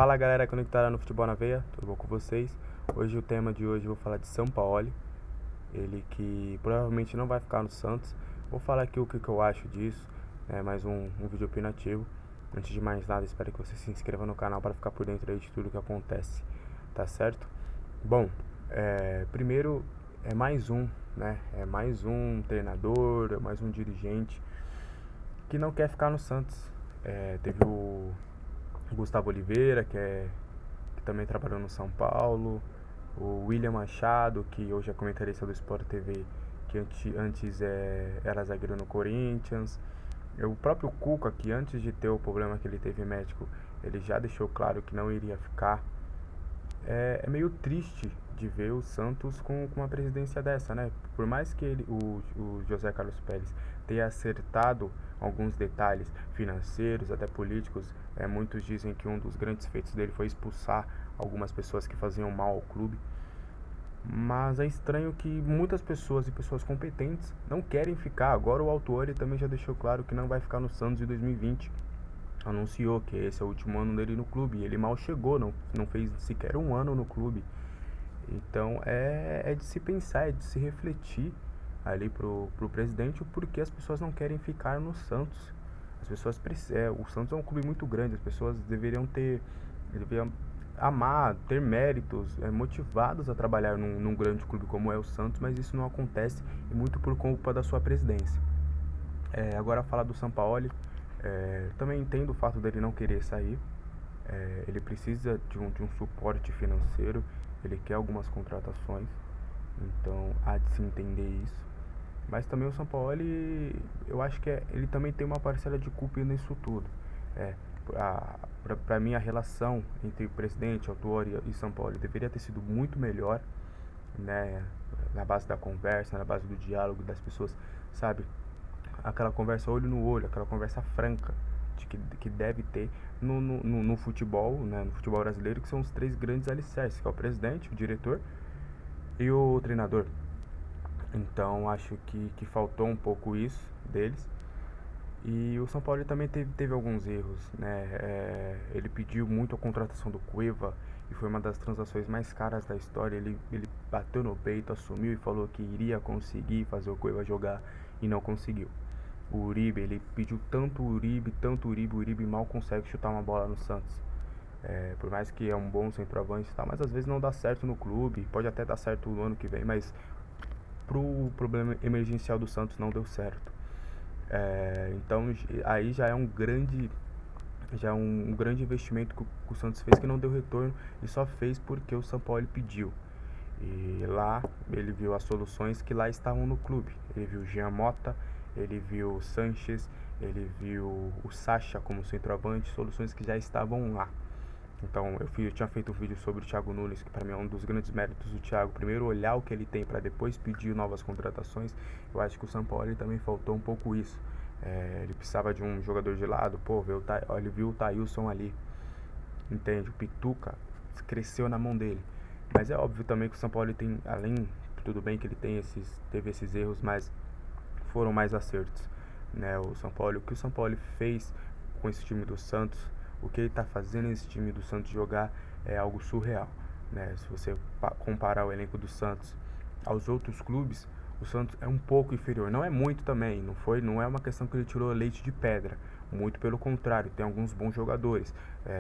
Fala galera conectada no Futebol na Veia, tudo bom com vocês? Hoje o tema de hoje eu vou falar de Sampaoli, ele que provavelmente não vai ficar no Santos. Vou falar aqui o que eu acho disso, mais um vídeo opinativo. Antes de mais nada, espero que você se inscreva no canal para ficar por dentro aí de tudo que acontece, tá certo? Bom, primeiro é mais um, É mais um treinador, é mais um dirigente que não quer ficar no Santos. Teve o Gustavo Oliveira, que também trabalhou no São Paulo, o William Machado, que hoje é comentarista do Sport TV, que antes era zagueiro no Corinthians, o próprio Cuca, que antes de ter o problema que ele teve médico, ele já deixou claro que não iria ficar. É meio triste de ver o Santos com uma presidência dessa, né? Por mais que o José Carlos Pérez tenha acertado alguns detalhes financeiros, até políticos, muitos dizem que um dos grandes feitos dele foi expulsar algumas pessoas que faziam mal ao clube. Mas é estranho que muitas pessoas e pessoas competentes não querem ficar. Agora o Autuori também já deixou claro que não vai ficar no Santos em 2020. Anunciou que esse é o último ano dele no clube. E ele mal chegou, não fez sequer um ano no clube. Então é de se pensar, é de se refletir ali pro presidente o porquê as pessoas não querem ficar no Santos. As pessoas o Santos é um clube muito grande, as pessoas deveriam amar, ter méritos, motivados a trabalhar num grande clube como é o Santos, mas isso não acontece e muito por culpa da sua presidência. Agora falar do Sampaoli, também entendo o fato dele não querer sair. Ele precisa de um suporte financeiro, ele quer algumas contratações, então há de se entender isso. Mas também o Sampaoli, eu acho que ele também tem uma parcela de culpa nisso tudo. É, para mim a relação entre o presidente, Autuori e Sampaoli deveria ter sido muito melhor, né? Na base da conversa, na base do diálogo das pessoas, sabe? Aquela conversa olho no olho, aquela conversa franca que deve ter no futebol, né, no futebol brasileiro, que são os três grandes alicerces, que é o presidente, o diretor e o treinador. Então acho que faltou um pouco isso deles. E o São Paulo também teve alguns erros, né? Ele pediu muito a contratação do Cueva e foi uma das transações mais caras da história. Ele bateu no peito, assumiu e falou que iria conseguir fazer o Cueva jogar e não conseguiu. O Uribe, ele pediu tanto o Uribe mal consegue chutar uma bola no Santos. Por mais que é um bom centroavante e tal, mas às vezes não dá certo no clube, pode até dar certo no ano que vem, mas pro problema emergencial do Santos não deu certo. Então aí já é um grande investimento que o Santos fez que não deu retorno e só fez porque o São Paulo pediu. E lá ele viu as soluções que lá estavam no clube. Ele viu o Jean Mota, ele viu o Sanches, ele viu o Sacha como centroavante, soluções que já estavam lá. Então eu tinha feito um vídeo sobre o Thiago Nunes, que para mim é um dos grandes méritos do Thiago. Primeiro olhar o que ele tem para depois pedir novas contratações. Eu acho que o São Paulo também faltou um pouco isso. Ele precisava de um jogador de lado, ele viu o Thailson ali, entende? O Pituca cresceu na mão dele. Mas é óbvio também que o São Paulo tem, além, tudo bem que ele teve esses erros, mas foram mais acertos, né? O que o São Paulo fez com esse time do Santos, o que ele está fazendo esse time do Santos jogar é algo surreal, né? Se você comparar o elenco do Santos aos outros clubes, o Santos é um pouco inferior, não é muito também, não é uma questão que ele tirou leite de pedra, muito pelo contrário, tem alguns bons jogadores.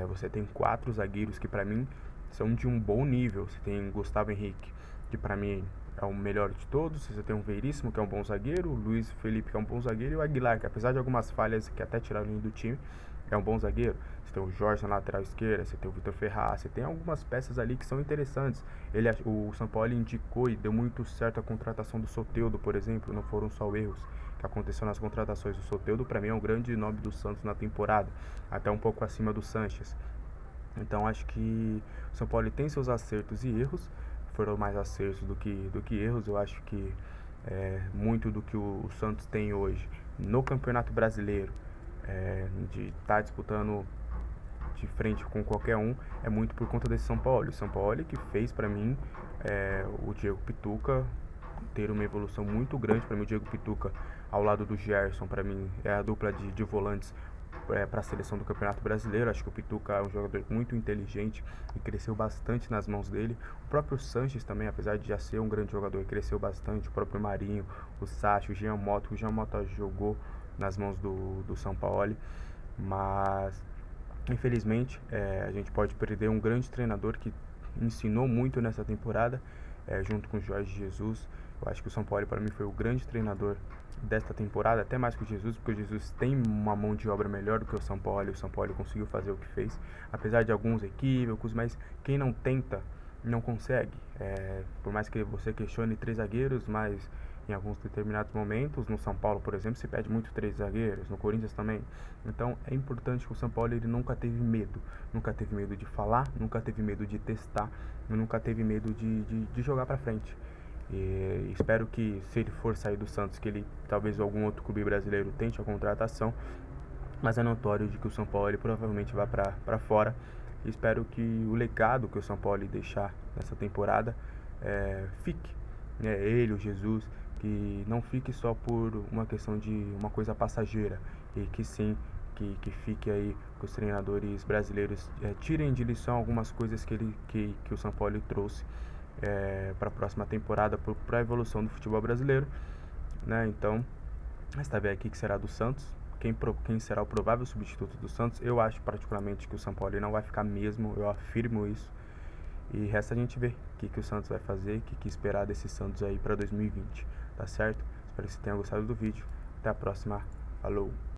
Você tem 4 zagueiros que para mim são de um bom nível. Você tem Gustavo Henrique, que para mim é o melhor de todos. Você tem o Veríssimo, que é um bom zagueiro, o Luiz Felipe, que é um bom zagueiro, e o Aguilar, que apesar de algumas falhas que até tiraram ele do time, é um bom zagueiro. Você tem o Jorge na lateral esquerda, você tem o Vitor Ferraz, você tem algumas peças ali que são interessantes. O São Paulo indicou e deu muito certo a contratação do Soteldo, por exemplo, não foram só erros que aconteceu nas contratações. O Soteldo para mim é um grande nome do Santos na temporada, até um pouco acima do Sanches. Então acho que o São Paulo tem seus acertos e erros, foram mais acertos do que erros. Eu acho que muito do que o Santos tem hoje no Campeonato Brasileiro, de estar disputando de frente com qualquer um, é muito por conta desse São Paulo. O São Paulo que fez para mim o Diego Pituca ter uma evolução muito grande. Para mim o Diego Pituca ao lado do Gerson, para mim é a dupla de volantes para a seleção do Campeonato Brasileiro. Acho que o Pituca é um jogador muito inteligente e cresceu bastante nas mãos dele. O próprio Sanches também, apesar de já ser um grande jogador, cresceu bastante. O próprio Marinho, o Sacha, o Jean Mota. O Jean Mota jogou nas mãos do São Paulo, mas infelizmente a gente pode perder um grande treinador que ensinou muito nessa temporada, junto com o Jorge Jesus. Eu acho que o São Paulo, para mim, foi o grande treinador desta temporada, até mais que o Jesus, porque o Jesus tem uma mão de obra melhor do que o São Paulo, e o São Paulo conseguiu fazer o que fez, apesar de alguns equívocos, mas quem não tenta, não consegue. Por mais que você questione 3 zagueiros, mas em alguns determinados momentos, no São Paulo, por exemplo, se pede muito 3 zagueiros, no Corinthians também. Então é importante que o São Paulo ele nunca teve medo de falar, nunca teve medo de testar, nunca teve medo de jogar pra frente. E espero que, se ele for sair do Santos, que ele talvez algum outro clube brasileiro tente a contratação, mas é notório de que o São Paulo ele provavelmente vai para fora. E espero que o legado que o São Paulo deixar nessa temporada fique, né? Ele, o Jesus, que não fique só por uma questão de uma coisa passageira, e que sim, que fique aí, que os treinadores brasileiros tirem de lição algumas coisas que o São Paulo trouxe para a próxima temporada, para a evolução do futebol brasileiro, né? Então, resta ver aqui que será do Santos, quem será o provável substituto do Santos. Eu acho particularmente que o São Paulo não vai ficar mesmo, eu afirmo isso. E resta a gente ver o que o Santos vai fazer, o que esperar desse Santos aí para 2020, tá certo? Espero que você tenha gostado do vídeo. Até a próxima. Falou!